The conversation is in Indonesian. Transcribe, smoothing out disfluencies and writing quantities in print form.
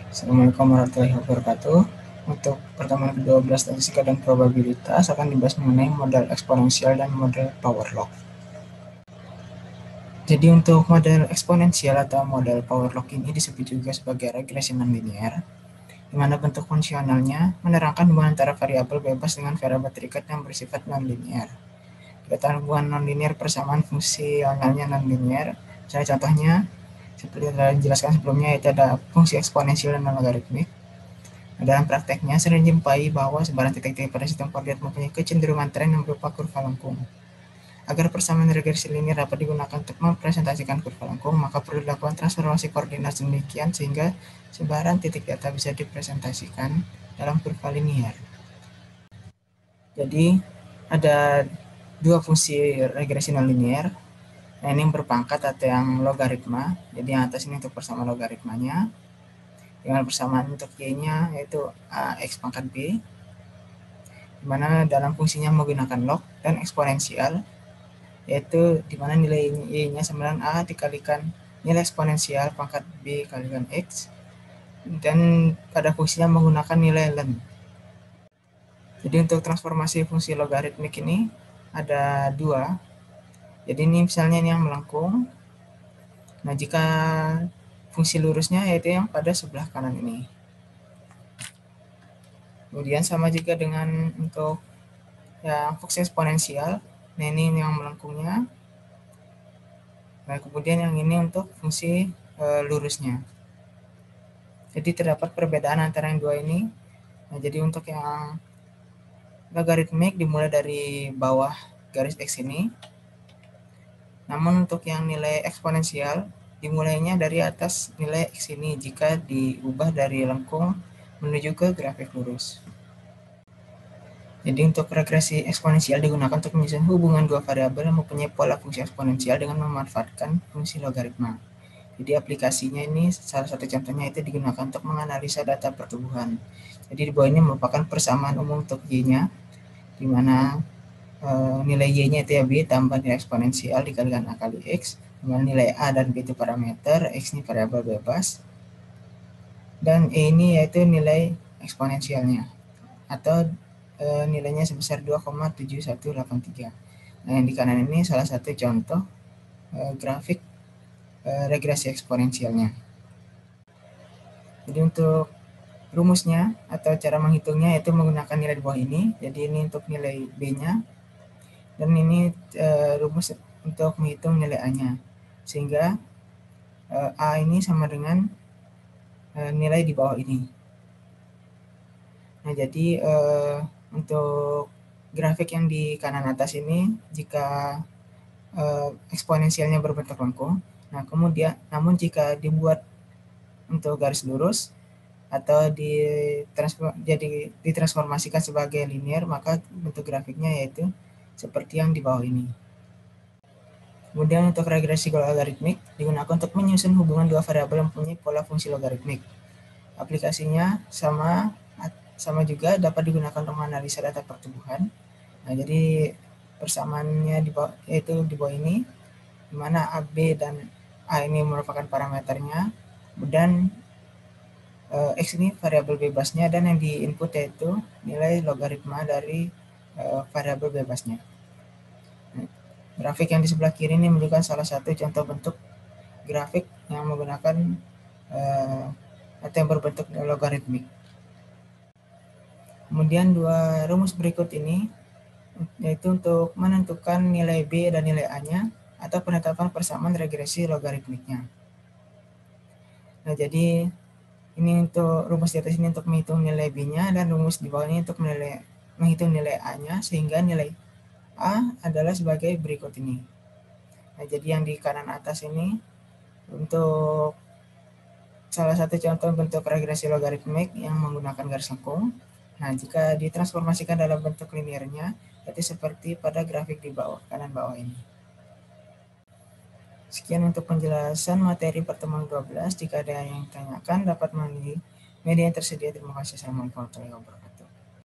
Assalamualaikum warahmatullahi wabarakatuh. Untuk pertemuan ke-12 statistika dan probabilitas akan dibahas mengenai model eksponensial dan model power law. Jadi untuk model eksponensial atau model power law ini disebut juga sebagai regresi nonlinear, di mana bentuk fungsionalnya menerangkan hubungan antara variabel bebas dengan variabel terikat yang bersifat nonlinear. Dikatakan hubungan nonlinear persamaan fungsionalnya nonlinear. Saya contohnya seperti yang telah dijelaskan sebelumnya, yaitu ada fungsi eksponensial dan logaritmik. Dalam prakteknya, sering dijumpai bahwa sebaran titik-titik pada sistem koordinat mempunyai kecenderungan tren yang berupa kurva lengkung. Agar persamaan regresi linear dapat digunakan untuk mempresentasikan kurva lengkung, maka perlu dilakukan transformasi koordinat demikian sehingga sebaran titik data bisa dipresentasikan dalam kurva linear. Jadi, ada dua fungsi regresi nonlinear. Nah, ini yang berpangkat atau yang logaritma. Jadi yang atas ini untuk persamaan logaritmanya. Dengan persamaan untuk y-nya yaitu ax pangkat b, di mana dalam fungsinya menggunakan log, dan eksponensial, yaitu di mana nilai y-nya sama dengan a dikalikan nilai eksponensial pangkat b kalikan x, dan pada fungsinya menggunakan nilai ln. Jadi untuk transformasi fungsi logaritmik ini ada dua. Jadi ini misalnya ini yang melengkung. Nah, jika fungsi lurusnya yaitu yang pada sebelah kanan ini. Kemudian sama juga dengan untuk yang fungsi eksponensial. Nah, ini yang melengkungnya. Nah, kemudian yang ini untuk fungsi lurusnya. Jadi terdapat perbedaan antara yang dua ini. Nah, jadi untuk yang logaritmik dimulai dari bawah garis X ini. Namun untuk yang nilai eksponensial dimulainya dari atas nilai X ini jika diubah dari lengkung menuju ke grafik lurus. Jadi untuk regresi eksponensial digunakan untuk menyusun hubungan dua variabel yang mempunyai pola fungsi eksponensial dengan memanfaatkan fungsi logaritma. Jadi aplikasinya ini salah satu contohnya itu digunakan untuk menganalisa data pertumbuhan. Jadi di bawah ini merupakan persamaan umum untuk y-nya, di mana nilai y-nya itu ya b tambah nilai eksponensial dikalikan a kali x, di mana nilai a dan b itu parameter, x ini variabel bebas, dan e ini yaitu nilai eksponensialnya atau nilainya sebesar 2,7183. Nah, yang di kanan ini salah satu contoh grafik regresi eksponensialnya. Jadi untuk rumusnya atau cara menghitungnya yaitu menggunakan nilai di bawah ini. Jadi ini untuk nilai B-nya, dan ini rumus untuk menghitung nilai A-nya. Sehingga A ini sama dengan nilai di bawah ini. Nah, jadi untuk grafik yang di kanan atas ini, jika eksponensialnya berbentuk lengkung, nah kemudian namun jika dibuat untuk garis lurus atau ditransformasikan sebagai linear, maka bentuk grafiknya yaitu seperti yang di bawah ini. Kemudian untuk regresi logaritmik digunakan untuk menyusun hubungan dua variabel yang mempunyai pola fungsi logaritmik. Aplikasinya sama juga dapat digunakan untuk menganalisa data pertumbuhan. Nah, jadi persamaannya yaitu di bawah ini, di mana AB dan A ini merupakan parameternya, dan X ini variabel bebasnya, dan yang di input yaitu nilai logaritma dari variabel bebasnya. Grafik yang di sebelah kiri ini menunjukkan salah satu contoh bentuk grafik yang menggunakan atau yang berbentuk logaritmik. Kemudian dua rumus berikut ini yaitu untuk menentukan nilai B dan nilai A-nya atau penetapan persamaan regresi logaritmiknya. Nah, jadi ini untuk rumus di atas ini untuk menghitung nilai B-nya, dan rumus di bawah ini untuk menghitung nilai A-nya, sehingga nilai A adalah sebagai berikut ini. Nah, jadi yang di kanan atas ini untuk salah satu contoh bentuk regresi logaritmik yang menggunakan garis lengkung. Nah, jika ditransformasikan dalam bentuk linearnya, itu seperti pada grafik di bawah, kanan bawah ini. Sekian untuk penjelasan materi pertemuan 12. Jika ada yang ditanyakan, dapat melalui media yang tersedia. Terima kasih. Assalamualaikum warahmatullahi wabarakatuh.